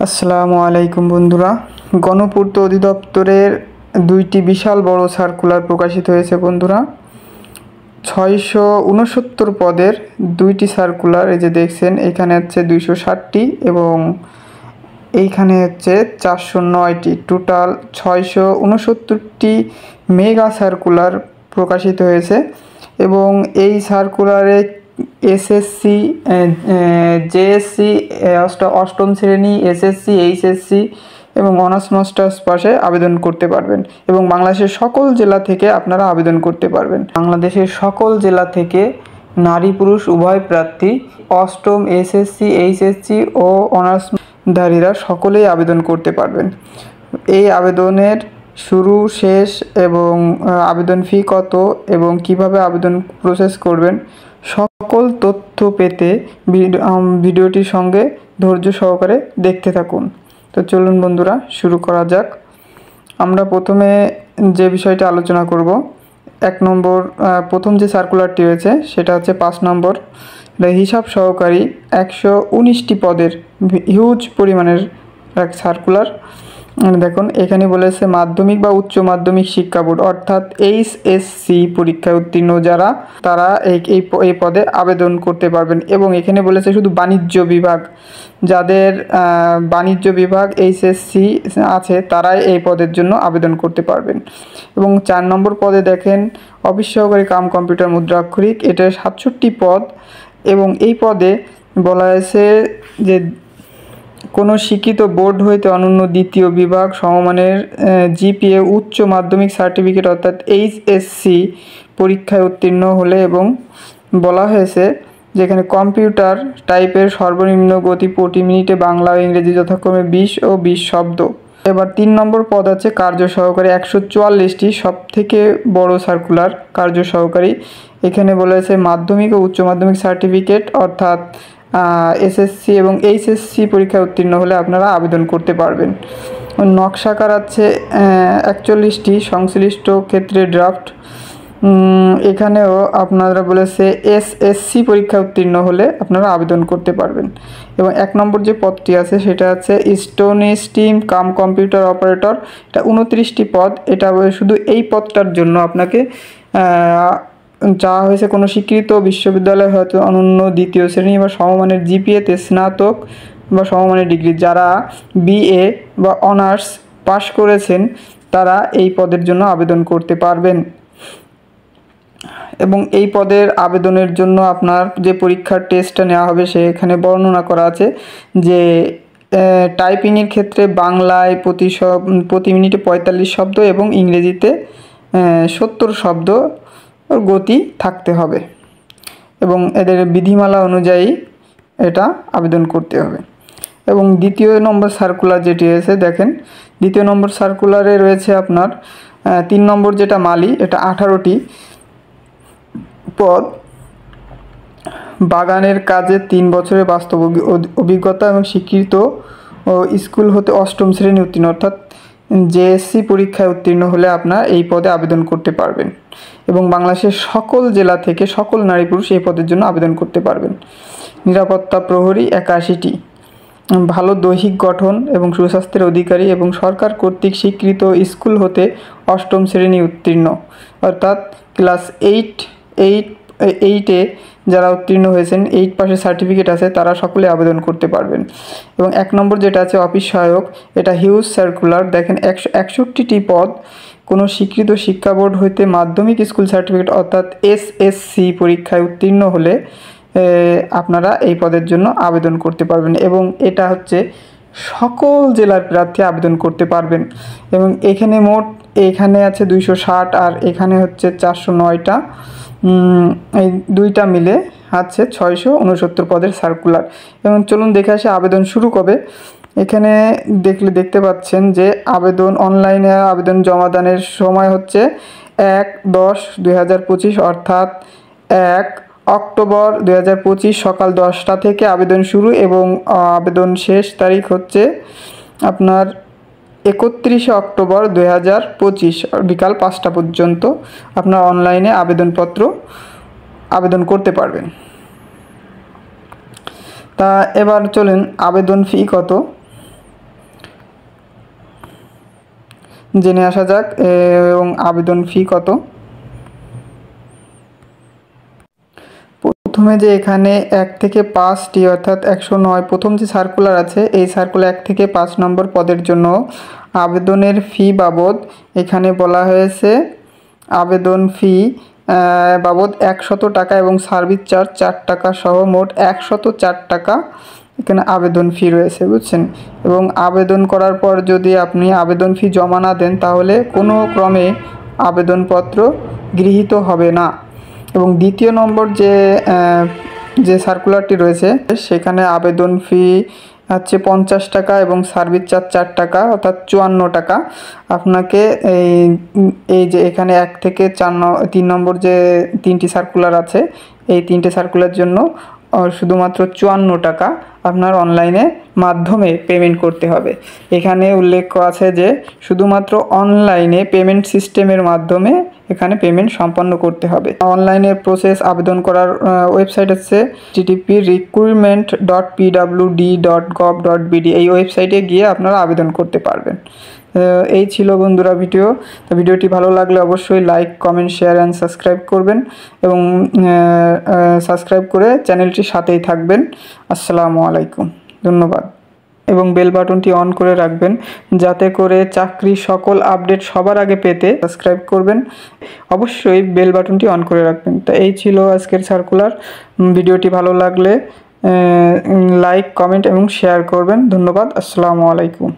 আসসালামু আলাইকুম বন্ধুরা। গণপূর্ত অধিদপ্তরের দুইটি বিশাল বড় সার্কুলার প্রকাশিত হয়েছে বন্ধুরা। 669 পদের দুইটি সার্কুলার, এই যে দেখছেন এখানে হচ্ছে 260টি এবং এইখানে হচ্ছে 409টি, টোটাল 669টি মেগা সার্কুলার প্রকাশিত হয়েছে। এবং এই সার্কুলারে এসএসসি, জেএসসি, অষ্টম শ্রেণী, এসএসসি, এইচএসসি এবং অনার্স মাস্টার্স পাশে আবেদন করতে পারবেন এবং বাংলাদেশের সকল জেলা থেকে আপনারা আবেদন করতে পারবেন। বাংলাদেশের সকল জেলা থেকে নারী পুরুষ উভয় প্রার্থী অষ্টম, এসএসসি, এইচএসসি ও অনার্সধারীরা সকলেই আবেদন করতে পারবেন। এই আবেদনের শুরু, শেষ এবং আবেদন ফি কত এবং কিভাবে আবেদন প্রসেস করবেন সকল তথ্য পেতে ভিডিওটির সঙ্গে ধৈর্য সহকারে দেখতে থাকুন। তো চলুন বন্ধুরা, শুরু করা যাক। আমরা প্রথমে যে বিষয়টা আলোচনা করব, প্রথম যে সার্কুলারটি রয়েছে সেটা হচ্ছে 5 নম্বর হিসাব সহকারী 119টি পদের হিউজ পরিমাণের এক সার্কুলার। দেখুন এখানে বলেছে মাধ্যমিক বা উচ্চ মাধ্যমিক শিক্ষা বোর্ড অর্থাৎ এইচএসসি পরীক্ষায় উত্তীর্ণ যারা, তারা এই পদে আবেদন করতে পারবেন। এবং এখানে বলেছে শুধু বাণিজ্য বিভাগ, যাদের বাণিজ্য বিভাগ এইচএসসি আছে তারাই এই পদের জন্য আবেদন করতে পারবেন। এবং 4 নম্বর পদে দেখেন অফিস সহকারী কাম কম্পিউটার মুদ্রাক্ষরিক, এটা 67টি পদ। এবং এই পদে বলা হয়েছে যে কোনো শিক্ষিত বোর্ড হইতে অনন্য দ্বিতীয় বিভাগ সমমানের জিপিএ উচ্চ মাধ্যমিক সার্টিফিকেট অর্থাৎ এইচএসসি পরীক্ষায় উত্তীর্ণ হলে, এবং বলা হয়েছে যেখানে কম্পিউটার টাইপের সর্বনিম্ন গতি প্রতি মিনিটে বাংলা ও ইংরেজি যথাক্রমে 20 ও 20 শব্দ। এবার 3 নম্বর পদ আছে কার্য সহকারী 144টি, সব থেকে বড় সার্কুলার কার্য সহকারী। এখানে বলেছে মাধ্যমিক ও উচ্চ মাধ্যমিক সার্টিফিকেট অর্থাৎ এসএসসি এবং এইচএসসি পরীক্ষায় উত্তীর্ণ হলে আপনারা আবেদন করতে পারবেন। নকশাকার আছে 41টি, সংশ্লিষ্ট ক্ষেত্রে ড্রাফট। এখানেও আপনারা বলেছে এসএসসি পরীক্ষায় উত্তীর্ণ হলে আপনারা আবেদন করতে পারবেন। এবং 1 নম্বর যে পদটি আছে সেটা আছে স্টোনেস্টিম কাম কম্পিউটার অপারেটর, এটা 29টি পদ। এটা শুধু এই পদটার জন্য আপনাকে চাওয়া হয়েছে কোনো স্বীকৃত বিশ্ববিদ্যালয় হয়তো অনন্য দ্বিতীয় শ্রেণী বা সমমানের জিপিএতে স্নাতক বা সমমানের ডিগ্রি, যারা বিএ বা অনার্স পাশ করেছেন তারা এই পদের জন্য আবেদন করতে পারবেন। এবং এই পদের আবেদনের জন্য আপনার যে পরীক্ষার টেস্টটা নেওয়া হবে সেখানে বর্ণনা করা আছে যে টাইপিংয়ের ক্ষেত্রে বাংলায় প্রতি মিনিটে 45 শব্দ এবং ইংরেজিতে 70 শব্দ গতি থাকতে হবে এবং এদের বিধিমালা অনুযায়ী এটা আবেদন করতে হবে। এবং 2 নম্বর সার্কুলার যেটি রয়েছে দেখেন, 2 নম্বর সার্কুলারে রয়েছে আপনার 3 নম্বর যেটা মালি, এটা 18টি পদ। বাগানের কাজে 3 বছরের বাস্তব অভিজ্ঞতা এবং স্বীকৃত স্কুল হতে অষ্টম শ্রেণী উত্তীর্ণ অর্থাৎ জেএসসি পরীক্ষায় উত্তীর্ণ হলে আপনার এই পদে আবেদন করতে পারবেন। এবং বাংলাদেশের সকল জেলা থেকে সকল নারী পুরুষ এই পদের জন্য আবেদন করতে পারবেন। নিরাপত্তা প্রহরী 81টি, ভালো দৈহিক গঠন এবং সুস্বাস্থ্যের অধিকারী এবং সরকার কর্তৃক স্বীকৃত স্কুল হতে অষ্টম শ্রেণী উত্তীর্ণ অর্থাৎ ক্লাস 8-এ যারা উত্তীর্ণ হয়েছেন, 8 পাশের সার্টিফিকেট আছে, তারা সকলে আবেদন করতে পারবেন। এবং 1 নম্বর যেটা আছে অফিস সহায়ক, এটা হিউজ সার্কুলার। দেখেন 161টি পদ, কোনো স্বীকৃত শিক্ষা বোর্ড হইতে মাধ্যমিক স্কুল সার্টিফিকেট অর্থাৎ এসএসসি পরীক্ষায় উত্তীর্ণ হলে আপনারা এই পদের জন্য আবেদন করতে পারবেন। এবং এটা হচ্ছে সকল জেলার প্রার্থী আবেদন করতে পারবেন। এবং এখানে আছে 260 আর এখানে হচ্ছে 409টা, এই দুইটা মিলে আছে 669 পদের সার্কুলার। এবং চলুন দেখে আসি আবেদন শুরু কবে। এখানে দেখতে পাচ্ছেন যে অনলাইনে আবেদন জমাদানের সময় হচ্ছে 1/10/2025 অর্থাৎ 1 অক্টোবর 2025 সকাল 10টা থেকে আবেদন শুরু এবং আবেদন শেষ তারিখ হচ্ছে আপনার 31 অক্টোবর 2025 বিকাল 5টা পর্যন্ত আপনার অনলাইনে আবেদন করতে পারবেন। তা এবার চলেন আবেদন ফি কত। জেনে আসা যাক এবং আবেদন ফি কত। প্রথমে যে এখানে 1 থেকে 5টি অর্থাৎ 109 প্রথম যে সার্কুলার আছে, এই সার্কুলার 1 থেকে 5 নম্বর পদের জন্য আবেদনের ফি বাবদ এখানে বলা হয়েছে আবেদন ফি বাবদ 100 টাকা এবং সার্ভিস চার্জ 4 টাকা সহ মোট 104 টাকা এখানে আবেদন ফি রয়েছে, বুঝছেন। এবং আবেদন করার পর যদি আপনি আবেদন ফি জমা না দেন তাহলে কোনো ক্রমে আবেদনপত্র গৃহীত হবে না। এবং দ্বিতীয় নম্বর যে সার্কুলারটি রয়েছে সেখানে আবেদন ফি হচ্ছে 50 টাকা এবং সার্ভিস চার্জ 4 টাকা অর্থাৎ 54 টাকা। আপনাকে এই যে এখানে 1 থেকে 3 নম্বর যে 3টি সার্কুলার আছে, এই 3টে সার্কুলার জন্য শুধুমাত্র 54 টাকা আপনার অনলাইনে মাধ্যমে পেমেন্ট করতে হবে। এখানে উল্লেখ আছে যে শুধুমাত্র অনলাইনে পেমেন্ট সিস্টেমের মাধ্যমে এখানে পেমেন্ট সম্পন্ন করতে হবে। অনলাইনে প্রসেস আবেদন করার ওয়েবসাইট হচ্ছে http://recruitment.pwd.gov.bd। এই ওয়েবসাইটে গিয়ে আপনারা আবেদন করতে পারবেন। এই ছিল বন্ধুরা ভিডিও। তো ভিডিওটি ভালো লাগলে অবশ্যই like, comment, share and subscribe করবেন এবং সাবস্ক্রাইব করে চ্যানেলটির সাথেই থাকবেন। আসসালামু আলাইকুম, ধন্যবাদ। এবং বেল বাটনটি অন করে রাখবেন যাতে করে চাকরি সকল আপডেট সবার আগে পেতে সাবস্ক্রাইব করবেন, অবশ্যই বেল বাটনটি অন করে রাখবেন। তো এই ছিল আজকের সার্কুলার। ভিডিওটি ভালো লাগলে লাইক, কমেন্ট এবং শেয়ার করবেন। ধন্যবাদ। আসসালামু আলাইকুম।